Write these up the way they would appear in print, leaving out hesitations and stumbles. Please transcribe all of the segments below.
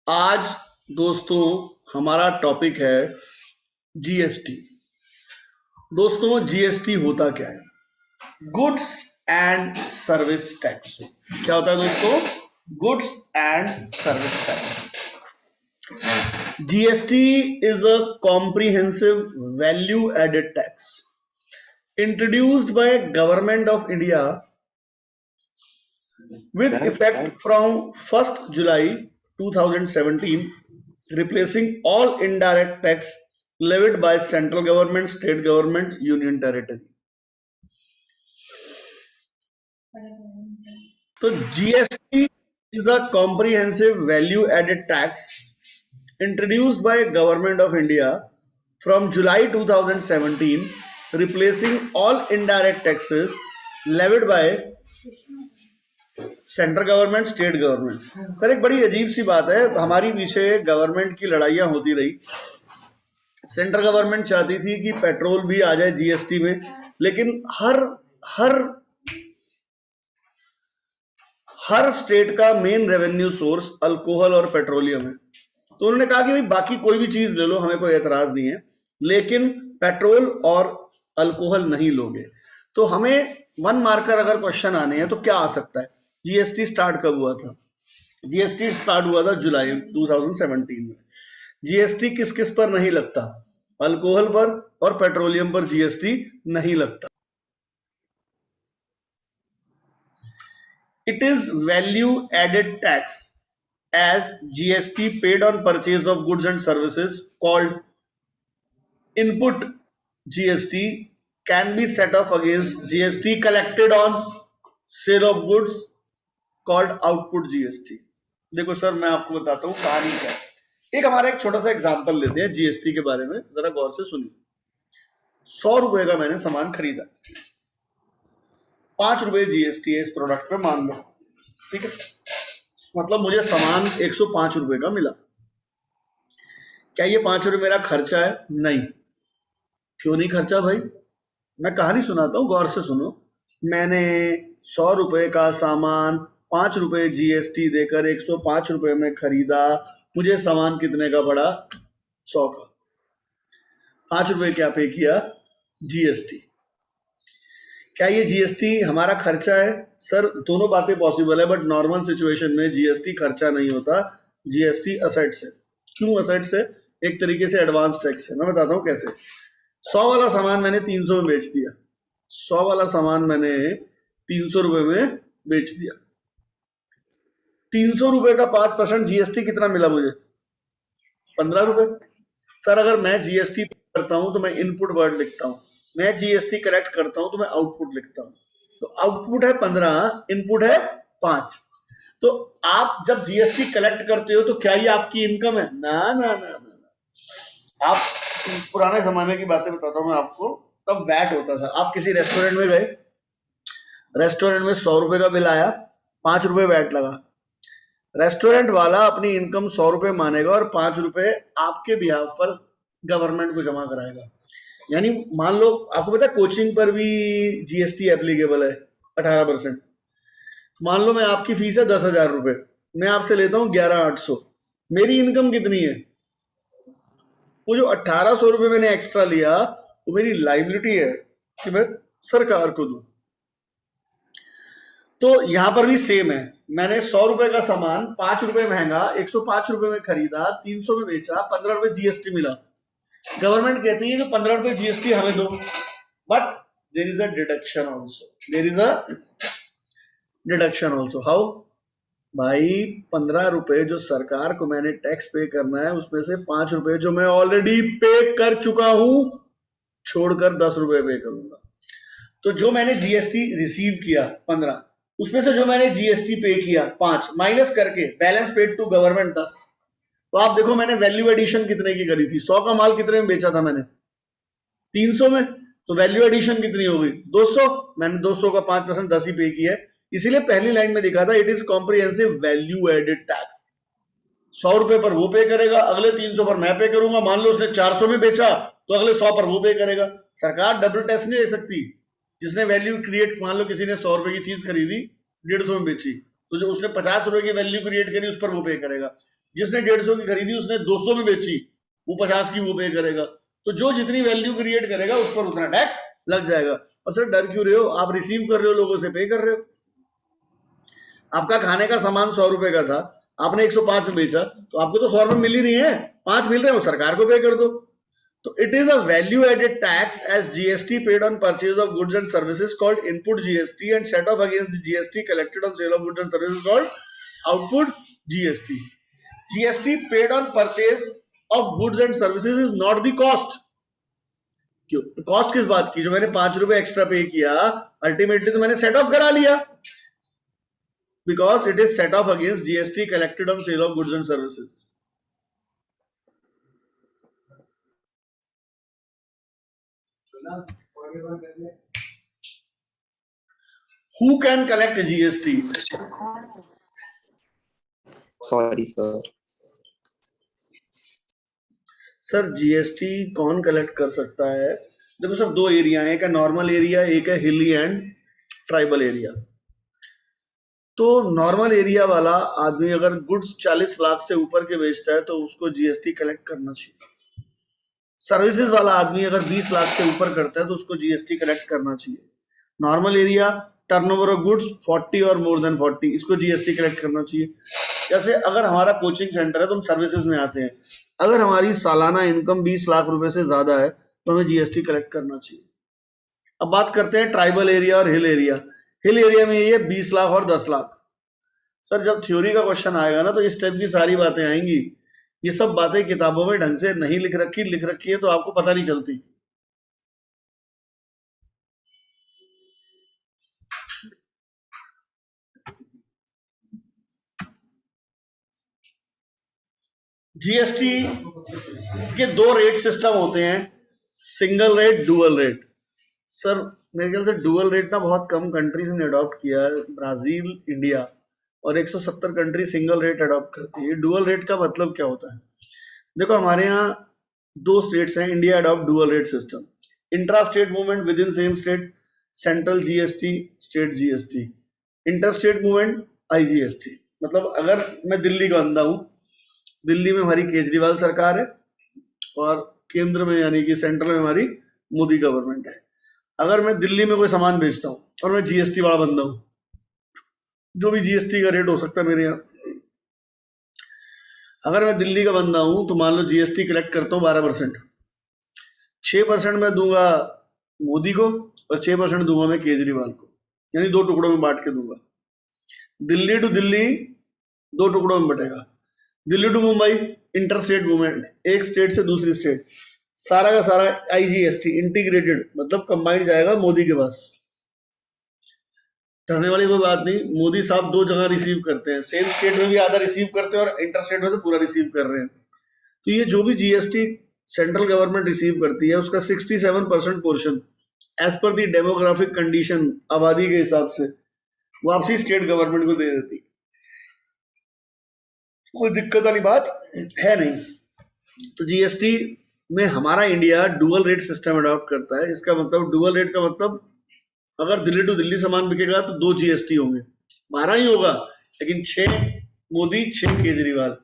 आज दोस्तों हमारा टॉपिक है जीएसटी। दोस्तों जीएसटी होता क्या है? Goods and service tax. क्या होता है दोस्तों? Goods and service tax. GST is a comprehensive value added tax introduced by Government of India with effect from 1st July 2017, replacing all indirect tax levied by central government, state government, union territory. So GST is a comprehensive value added tax introduced by Government of India from July 2017, replacing all indirect taxes levied by central government, state government. Sir एक बड़ी अजीब सी बात है, हमारी पीछे government की लड़ाइयां होती रही। सेंट्रल गवर्नमेंट चाहती थी कि पेट्रोल भी आ जाए जीएसटी में, लेकिन हर स्टेट का मेन रेवेन्यू सोर्स अल्कोहल और पेट्रोलियम है। तो उन्होंने कहा कि भाई बाकी कोई भी चीज ले लो, हमें कोई एतराज नहीं है, लेकिन पेट्रोल और अल्कोहल नहीं लोगे। तो हमें वन मार्कर अगर क्वेश्चन आने हैं तो क्या आ सकता है? जीएसटी स्टार्ट कब हुआ था? जीएसटी स्टार्ट हुआ था जुलाई 2017 में। जीएसटी किस किस पर नहीं लगता? अल्कोहल पर और पेट्रोलियम पर जीएसटी नहीं लगता। It is value added tax as GST paid on purchase of goods and services called input GST can be set off against GST collected on sale of goods called output GST। देखो sir मैं आपको बताता हूँ कहानी क्या है। एक हमारा एक छोटा सा एग्जांपल लेते हैं जीएसटी के बारे में, जरा गौर से सुनिए। 100 रुपए का मैंने सामान खरीदा, 5 रुपए जीएसटी है इस प्रोडक्ट पे, मान लो, ठीक है। मतलब मुझे सामान 105 रुपए का मिला। क्या ये 5 रुपए मेरा खर्चा है? नहीं। क्यों नहीं खर्चा भाई? मैं कहानी सुनाता हूं, गौर से सुनो। मैंने 100 रुपए का सामान 5 रुपए जीएसटी देकर 105 रुपए में खरीदा। मुझे सामान कितने का पड़ा? 100 का। 5 रुपए क्या पे किया? जीएसटी। क्या ये जीएसटी हमारा खर्चा है? सर दोनों बातें पॉसिबल है, बट नॉर्मल सिचुएशन में जीएसटी खर्चा नहीं होता, जीएसटी असेट्स है। क्यों असेट्स है? एक तरीके से एडवांस टैक्स है। मैं बताता हूं कैसे। 100 वाला सामान मैंने 300 में बेच दिया। 100 वाला सामान मैंने 300 रुपए में बेच दिया। 300 रुपए का 5% जीएसटी कितना मिला मुझे? 15 रुपए। सर अगर मैं जीएसटी करता हूं तो मैं इनपुट वर्ड लिखता हूं, मैं जीएसटी कलेक्ट करता हूं तो मैं आउटपुट लिखता हूं। तो आउटपुट है 15, इनपुट है 5। तो आप जब जीएसटी कलेक्ट करते हो तो क्या ये आपकी इनकम है? ना ना ना ना ना। आप पुराने जमाने की बातें बताता हूं मैं आपको, तब वैट होता था। आप किसी रेस्टोरेंट में गए, रेस्टोरेंट में 100 रुपए का बिल आया, 5 रुपए वैट लगा। रेस्टोरेंट वाला अपनी इनकम 100 रुपए मानेगा और 5 रुपए आपके बिहाफ पर गवर्नमेंट को जमा कराएगा। यानी मान लो, आपको पता है कोचिंग पर भी जीएसटी एप्लीकेबल है 18%। मान लो मैं आपकी फीस है 10,000 रुपए, मैं आपसे लेता हूं 11,800। मेरी इनकम कितनी है? वो जो 1,800 रुपए मैंने एक्स्ट्रा लिया वो मेरी लाइबिलिटी है कि मैं सरकार को दूं। तो यहां पर भी सेम है। मैंने 100 रुपए का सामान 5 रुपए महंगा 105 रुपए में खरीदा, 300 में बेचा, 15 रुपए जीएसटी मिला। गवर्नमेंट कहती है कि 15 रुपए जीएसटी हमें दो, but there is a deduction also. There is a deduction also. How? भाई 15 रुपए जो सरकार को मैंने टैक्स पे करना है, उसमें से 5 रुपए जो मैं ऑलरेडी पे कर चुका हूं, छोड़कर 10 रुपए पे करूंगा। तो जो मैंने जीएसटी रिसीव किया 15, उसमें से जो मैंने जीएसटी पे किया 5 माइनस करके बैलेंस पेड टू गवर्नमेंट 10। तो आप देखो मैंने वैल्यू एडिशन कितने की करी थी? 100 का माल कितने में बेचा था मैंने? 300 में। तो वैल्यू एडिशन कितनी हो गई? 200। मैंने 200 का 5% 10 ही पे किया है। इसीलिए पहली लाइन में लिखा था it is comprehensive value added tax. 100 रुपए पर वो पे करेगा, अगले 300 पर मैं पे करूंगा। मान लो उसने 400 में बेचा तो अगले 100 पर वो पे करेगा। सरकार डबल टैक्स नहीं दे सकती। जिसने वैल्यू क्रिएट, मान लो किसी ने 100 रुपए की चीज खरीदी, 150 में बेची, तो जो उसने 50 रुपए की वैल्यू क्रिएट करी उस पर वो पे करेगा। जिसने 150 की खरीदी उसने 200 में बेची, वो 50 की वो पे करेगा। तो जो जितनी वैल्यू क्रिएट करेगा उस पर उतना टैक्स लग जाएगा। और सर डर क्यों रहे हो, आप रिसीव कर रहे हो, लोगों से पे कर रहे हो। आपका खाने का सामान 100 रुपए का था, आपने 105 में बेचा, तो आपको तो 100 रुपए मिल ही नहीं है, 5 मिल रहे हैं, वो सरकार को पे कर दो। तो it is a value added tax as GST paid on purchase of goods and services called input GST and set off against the GST collected on sale of goods and services called output GST. GST paid on purchase of goods and services is not the cost. क्यों cost किस बात की, जो मैंने 5 रुपए extra पे किया ultimately तो मैंने सेट ऑफ करा लिया, because it is set of against GST collected on sale of goods and services. Who can collect GST? Sorry, sir. Sir GST कौन कलेक्ट कर सकता है? देखो सर, दो एरिया है, एक है नॉर्मल एरिया, एक है हिली एंड ट्राइबल एरिया. तो नॉर्मल एरिया वाला आदमी अगर गुड्स 40 लाख से ऊपर के बेचता है तो उसको जीएसटी कलेक्ट करना चाहिए. सर्विसेज वाला आदमी अगर 20 लाख से ऊपर करता है तो उसको जीएसटी कलेक्ट करना चाहिए. Normal area turnover of goods 40 और मोर देन 40, इसको जीएसटी कलेक्ट करना चाहिए. जैसे अगर हमारा कोचिंग सेंटर है तो हम सर्विसेज में आते हैं, अगर हमारी सालाना इनकम 20 लाख रुपए से ज्यादा है तो हमें जीएसटी कलेक्ट करना चाहिए. अब बात करते हैं ट्राइबल एरिया और हिल एरिया. हिल एरिया में ये 20 लाख और 10 लाख. सर जब थ्योरी का क्वेश्चन आएगा ना तो इस टाइप की सारी बातें आएंगी. ये सब बातें किताबों में ढंग से नहीं लिख रखी है तो आपको पता नहीं चलती. जीएसटी के दो रेट सिस्टम होते हैं, single rate, dual rate. Sir मेरे ख्याल से डुअल रेट ना बहुत कम कंट्रीज ने अडॉप्ट किया है, ब्राजील, इंडिया, और 170 कंट्री सिंगल रेट अडॉप्ट करती है. डुअल रेट का मतलब क्या होता है? देखो हमारे यहाँ दो स्टेट्स हैं, India adopt dual rate system. Intra state movement with in same state, central GST, state GST. Inter state movement IGST. मतलब अगर मैं दिल्ली का बंदा हूँ, दिल्ली में हमारी केजरीवाल सरकार है और केंद्र में यानी कि सेंट्रल में हमारी मोदी गवर्नमेंट है. अगर मैं दिल्ली में कोई सामान बेचता हूँ और मैं जीएसटी वाला बंदा हूँ, जो भी जीएसटी का रेट हो सकता है मेरे यहाँ, अगर मैं दिल्ली का बंदा हूं तो मान लो जीएसटी कलेक्ट करता हूँ 12%, 6% मैं दूंगा मोदी को और 6% दूंगा मैं केजरीवाल को, यानी दो टुकड़ों में बांट के दूंगा. दिल्ली टू दिल्ली दो टुकड़ों में बटेगा. Delhi to Mumbai inter state movement, एक स्टेट से दूसरी स्टेट, सारा का सारा आईजीएसटी इंटीग्रेटेड मतलब कंबाइंड जाएगा मोदी के पास. डरने वाली कोई बात नहीं, मोदी साहब दो जगह रिसीव करते हैं, सेम स्टेट में भी आधा रिसीव करते हैं और इंटर स्टेट में तो पूरा रिसीव कर रहे हैं. तो ये जो भी जीएसटी सेंट्रल गवर्नमेंट रिसीव करती है उसका 67% पोर्शन एज पर दी डेमोग्राफिक कंडीशन, आबादी के हिसाब से वापसी स्टेट गवर्नमेंट को दे देती. कोई दिक्कत वाली बात है नहीं. तो जीएसटी में हमारा India dual rate system adopt करता है. इसका मतलब डुअल रेट का मतलब अगर दिल्ली टू दिल्ली सामान बिकेगा तो 2 जीएसटी होंगे, 12 ही होगा, लेकिन 6 मोदी 6 केजरीवाल.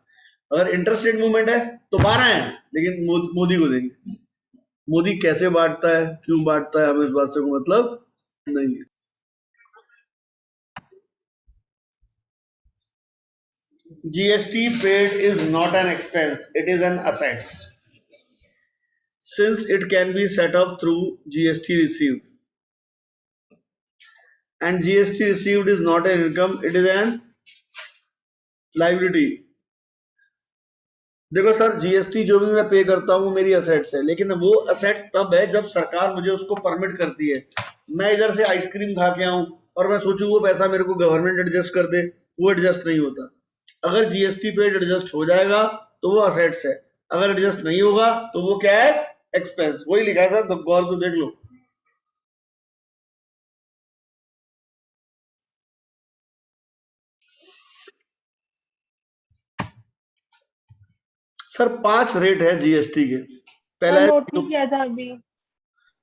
अगर इंटर स्टेट मूवमेंट है तो 12 है लेकिन मोदी को देंगे. मोदी कैसे बांटता है, क्यों बांटता है, हमें इस बात से कोई मतलब नहीं है. GST paid is not an expense, it is an asset. Since it can be set off through GST received. And GST received is not an income, it is an liability. देखो सर, जीएसटी जो भी मैं पे करता हूँ मेरी assets है, लेकिन वो असेट्स तब है जब सरकार मुझे उसको परमिट करती है. मैं इधर से आइसक्रीम खा के आऊं और मैं सोचूं वो पैसा मेरे को गवर्नमेंट एडजस्ट कर दे, वो एडजस्ट नहीं होता. अगर जीएसटी पे एडजस्ट हो जाएगा तो वो असेट्स है, अगर एडजस्ट नहीं होगा तो वो क्या है, एक्सपेंस. वही लिखा है सर, तो गौर से देख लो. सर 5 रेट है जीएसटी के. पहला है, नोट नहीं किया था अभी,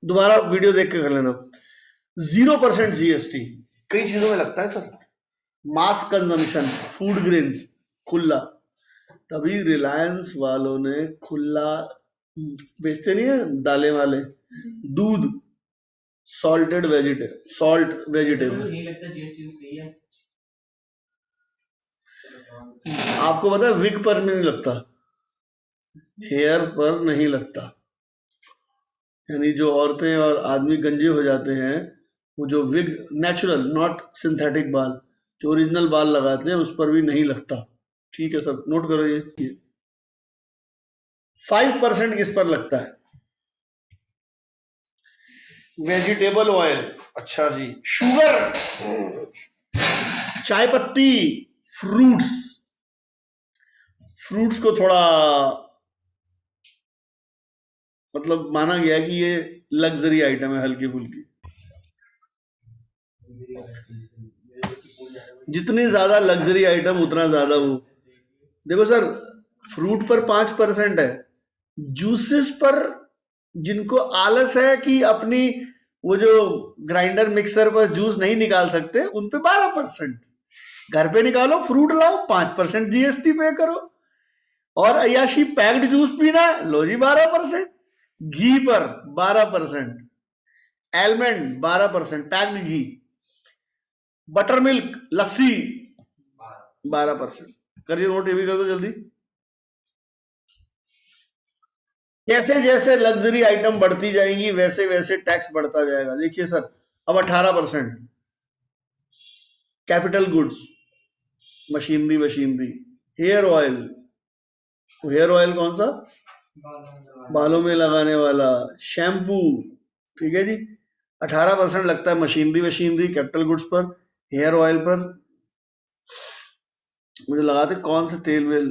दोबारा वीडियो देख के कर लेना. 0% जीएसटी कई चीजों में लगता है सर. मास कंजम्पशन, फूड ग्रेन्स खुला. तभी रिलायंस वालों ने खुला, बेचते नहीं है दालें वाले, दूध, सॉल्ट वेजिटेबल। आपको पता है विग पर नहीं लगता, हेयर पर नहीं लगता, यानी जो औरतें और आदमी गंजे हो जाते हैं, वो जो विग, नेचुरल नॉट सिंथेटिक बाल, जो ओरिजिनल बाल लगाते हैं उस पर भी नहीं लगता। ठीक है सर, नोट करो ये 5% किस पर लगता है? वेजिटेबल ऑयल, अच्छा जी। शुगर, चाय पत्ती, फ्रूट्स, फ्रूट्स को थोड़ा मतलब माना गया कि ये लग्जरी आइटम है, हल्की फुल्की। जितनी ज्यादा लग्जरी आइटम उतना ज्यादा वो। देखो सर, फ्रूट पर 5% है, जूसेस पर जिनको आलस है कि अपनी वो जो ग्राइंडर मिक्सर पर जूस नहीं निकाल सकते, उन पे 12%। घर पे निकालो, फ्रूट लाओ, 5% जीएसटी पे करो। और अयाशी पैक्ड जूस पीना है, लो जी 12%। घी पर 12%, एलमंड 12%, पैक्ड घी, बटर मिल्क, लस्सी 12%। करिए नोट, ये भी कर दो जल्दी। जैसे जैसे लग्जरी आइटम बढ़ती जाएंगी वैसे वैसे टैक्स बढ़ता जाएगा। देखिए सर, अब 18%। Capital goods, machinery, hair oil, hair oil कौन सा? बालों में लगाने वाला, शैम्पू, ठीक है जी। 18% लगता है मशीनरी कैपिटल गुड्स पर, हेयर ऑयल पर। मुझे लगाते कौन से तेल वेल,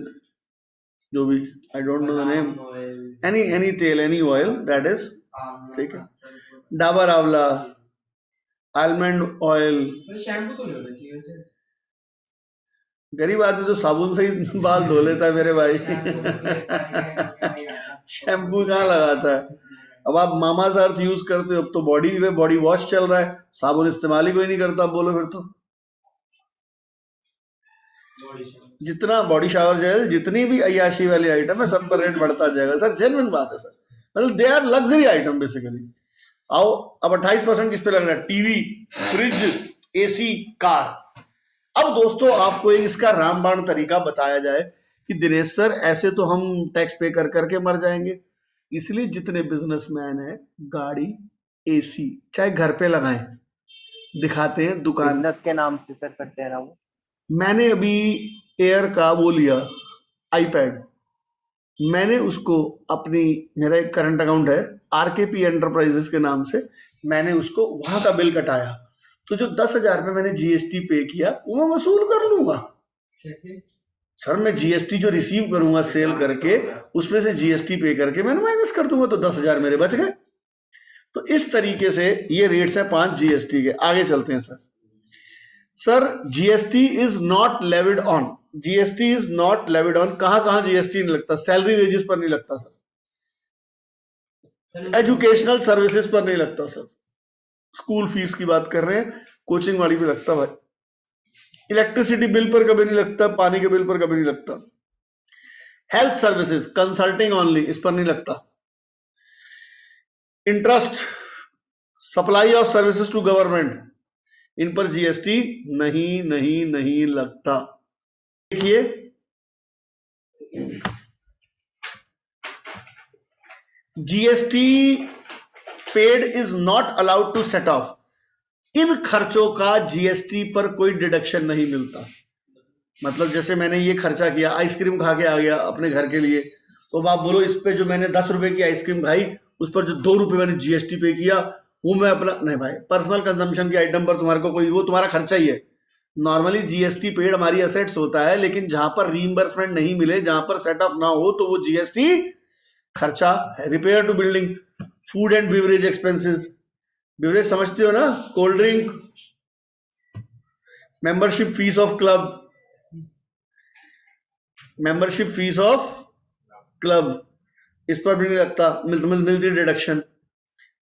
जो भी, I don't know the name, any तेल, एनी ऑयल दैट इज, ठीक है। डाबर आंवला, आलमंड ऑयल। शैम्पू तो नहीं होना चाहिए, गरीब आदमी तो साबुन से ही बाल धो लेता है मेरे भाई। शैम्पू कहाँ लगाता है? अब आप मामास अर्थ यूज करते हो, अब तो बॉडी वॉश चल रहा है, साबुन इस्तेमाल ही कोई नहीं करता। बोलो फिर तो जितना बॉडी शावर जेल, जितनी भी अय्याशी वाली आइटम है, सब पर रेट बढ़ता जाएगा सर। जेन्युइन बात है सर, मतलब they are luxury item basically. आओ, अब 28% किस पे लग रहा है? TV, fridge, AC, car. अब दोस्तों आपको एक इसका रामबाण तरीका बताया जाए कि दिनेश सर ऐसे तो हम टैक्स पे कर करके मर जाएंगे, इसलिए जितने बिजनेसमैन है गाड़ी, एसी चाहे घर पे लगाएं, दिखाते हैं दुकान। बिजनेस के नाम से सर करते हैं ना वो। मैंने अभी एयर का वो लिया, आईपैड, मैंने उसको अपनी, मेरा एक करंट अकाउंट है आरकेपी एंटरप्राइजेस के नाम से, मैंने उसको वहां का बिल कटाया, तो जो 10,000 रुपए मैंने जीएसटी पे किया वो मैं वसूल कर लूंगा। सर मैं जीएसटी जो रिसीव करूंगा सेल करके, उसमें से जीएसटी पे करके मैंने माइनस कर दूंगा, तो 10,000 मेरे बच गए। तो इस तरीके से ये रेट्स है 5 जीएसटी के। आगे चलते हैं sir. Sir GST is not levied on, GST is not levied on, कहां जीएसटी नहीं लगता? सैलरी वेजेस पर नहीं लगता सर, एजुकेशनल सर्विसेज पर नहीं लगता सर, स्कूल फीस की बात कर रहे हैं, कोचिंग वाली पे लगता भाई, इलेक्ट्रिसिटी बिल पर कभी नहीं लगता, पानी के बिल पर कभी नहीं लगता, हेल्थ सर्विसेज, कंसल्टिंग ओनली, इस पर नहीं लगता, interest, supply of services to government, इन पर जीएसटी नहीं लगता। देखिए GST paid is not allowed to set off, इन खर्चों का जीएसटी पर कोई डिडक्शन नहीं मिलता। मतलब जैसे मैंने ये खर्चा किया, आइसक्रीम खा के आ गया अपने घर के लिए, तो अब आप बोलो इस पे जो मैंने 10 रुपए की आइसक्रीम खाई, उस पर जो 2 रुपए मैंने जीएसटी पे किया, वो मैं अपना, नहीं भाई, पर्सनल कंजम्पशन के आइटम पर तुम्हारे को कोई, वो तुम्हारा खर्चा ही है। नॉर्मली जीएसटी पेड हमारी असेट्स होता है, लेकिन जहां पर रीइंबर्समेंट नहीं मिले, जहां पर सेट ऑफ ना हो, तो वो जीएसटी खर्चा है। Repair to building, food and beverage expenses, beverage समझते हो ना, cold drink, membership fees of club, membership fees of club, इस पर भी नहीं लगता, मिलती डिडक्शन।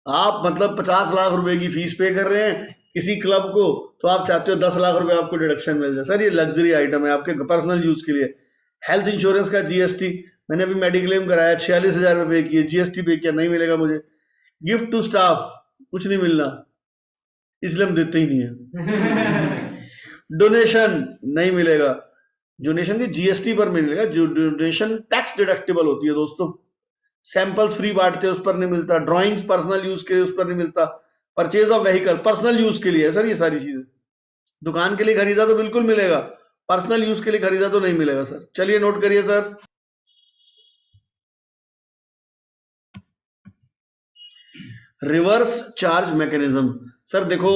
आप मतलब 50 लाख रुपए की फीस पे कर रहे हैं किसी क्लब को, तो आप चाहते हो 10 लाख रुपए आपको डिडक्शन मिल जाए। सर ये लग्जरी आइटम है आपके पर्सनल यूज के लिए, हेल्थ इंश्योरेंस का जीएसटी, मैंने अभी मेडिक्लेम कराया 46,000 रुपए की, जीएसटी पे किया, नहीं मिलेगा मुझे। गिफ्ट टू स्टाफ, कुछ नहीं मिलना, इसलिए हम देते ही नहीं है। डोनेशन नहीं मिलेगा, डोनेशन की जीएसटी पर मिलेगा, जो डोनेशन टैक्स डिडक्टेबल होती है दोस्तों। सैंपल्स फ्री बांटते हैं, उस पर नहीं मिलता। ड्राइंग्स पर्सनल यूज के लिए, उस पर नहीं मिलता। Purchase of vehicle personal use के लिए है सर, ये सारी चीजें। दुकान के लिए खरीदा तो बिल्कुल मिलेगा, पर्सनल यूज के लिए खरीदा तो नहीं मिलेगा सर। चलिए नोट करिए sir. Reverse charge mechanism, sir देखो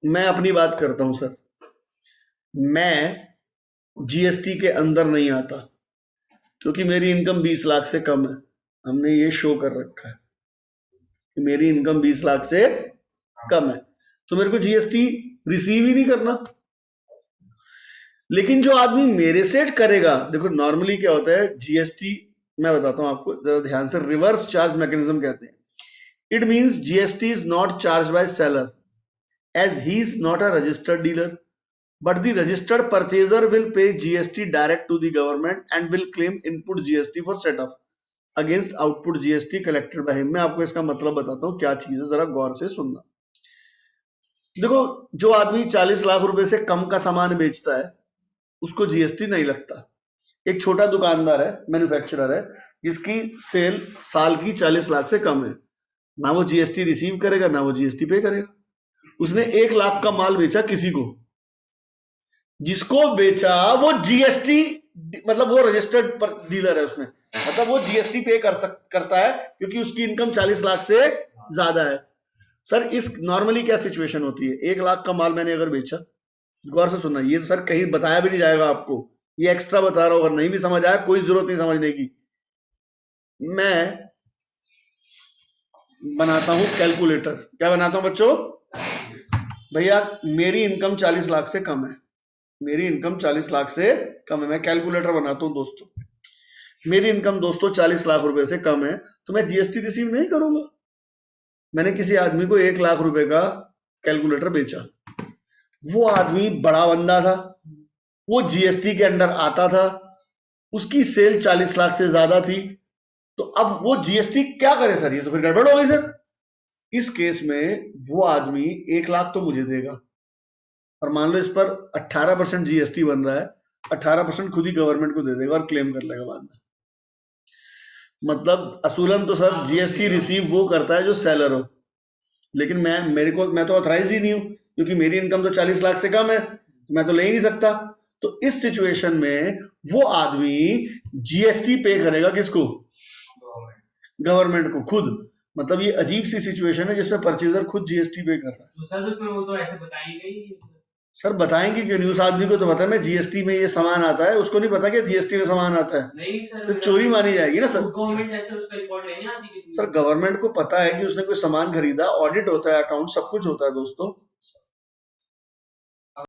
मैं अपनी बात करता हूं सर, मैं जीएसटी के अंदर नहीं आता क्योंकि मेरी इनकम 20 लाख से कम है। हमने ये शो कर रखा है कि मेरी इनकम 20 लाख से कम है, तो मेरे को जीएसटी रिसीव ही नहीं करना। लेकिन जो आदमी मेरे से करेगा, देखो नॉर्मली क्या होता है जीएसटी, मैं बताता हूं आपको जरा ध्यान से। रिवर्स चार्ज मैकेनिज्म कहते हैं, it means GST is not charge by seller as he is not a registered dealer, but the registered purchaser will pay GST direct to the government and will claim input GST for set off against output GST collected by him। मैं आपको इसका मतलब बताता हूँ क्या चीज है, जरा गौर से सुनना। देखो जो आदमी 40 लाख रुपए से कम का सामान बेचता है उसको जीएसटी नहीं लगता। एक छोटा दुकानदार है, मैन्युफैक्चरर है, जिसकी सेल साल की 40 लाख से कम है, ना वो जीएसटी रिसीव करेगा ना वो जीएसटी पे करेगा। उसने 1 लाख का माल बेचा किसी को, जिसको बेचा वो जीएसटी, मतलब वो रजिस्टर्ड डीलर है, उसमें मतलब वो जीएसटी पे करता है क्योंकि उसकी इनकम 40 लाख से ज्यादा है। सर इस नॉर्मली क्या सिचुएशन होती है, 1 लाख का माल मैंने अगर बेचा, गौर से सुनना, ये सर कहीं बताया भी नहीं जाएगा आपको, ये एक्स्ट्रा बता रहा हूं, अगर नहीं भी समझ आया कोई जरूरत नहीं समझने की। मैं बनाता हूं कैलकुलेटर, क्या बनाता हूं बच्चों? भैया मेरी इनकम 40 लाख से कम है, मेरी इनकम 40 लाख से कम है, मैं कैलकुलेटर बनाता हूं दोस्तों। मेरी इनकम दोस्तों 40 लाख रुपए से कम है, तो मैं जीएसटी रिसीव नहीं करूंगा। मैंने किसी आदमी को 1 लाख रुपए का कैलकुलेटर बेचा, वो आदमी बड़ा बंदा था, वो जीएसटी के अंडर आता था, उसकी सेल 40 लाख से ज्यादा थी, तो अब वो जीएसटी क्या करे सर, ये तो फिर गड़बड़ हो गई सर। इस केस में वो आदमी 1 लाख तो मुझे देगा, और मान लो इस पर 18% जीएसटी बन रहा है, 18% खुद ही गवर्नमेंट को दे देगा और क्लेम कर लेगा बाद में। मतलब असूलन तो सर जीएसटी रिसीव वो करता है जो सेलर हो, लेकिन मैं तो ऑथराइज ही नहीं हूं क्योंकि मेरी इनकम तो 40 लाख से कम है, मैं तो ले ही नहीं सकता। तो इस सिचुएशन में वो आदमी जीएसटी पे करेगा किसको? गवर्नमेंट को खुद। मतलब ये अजीब सी सिचुएशन है जिसमें परचेजर खुद जीएसटी पे कर रहा है। तो सर उसमें वो तो ऐसे बताएंगे ही। सर बताएंगे क्यों नहीं, उस आदमी को तो पता है मैं जीएसटी में ये सामान आता है, उसको नहीं पता कि जीएसटी में सामान आता है। नहीं सर, तो चोरी मानी जाएगी ना सर। गवर्नमेंट ऐसे उसका रिकॉर्ड लेने आती है। सर गवर्नमेंट को पता है कि उसने कोई सामान खरीदा, ऑडिट होता है, अकाउंट सब कुछ होता है दोस्तों,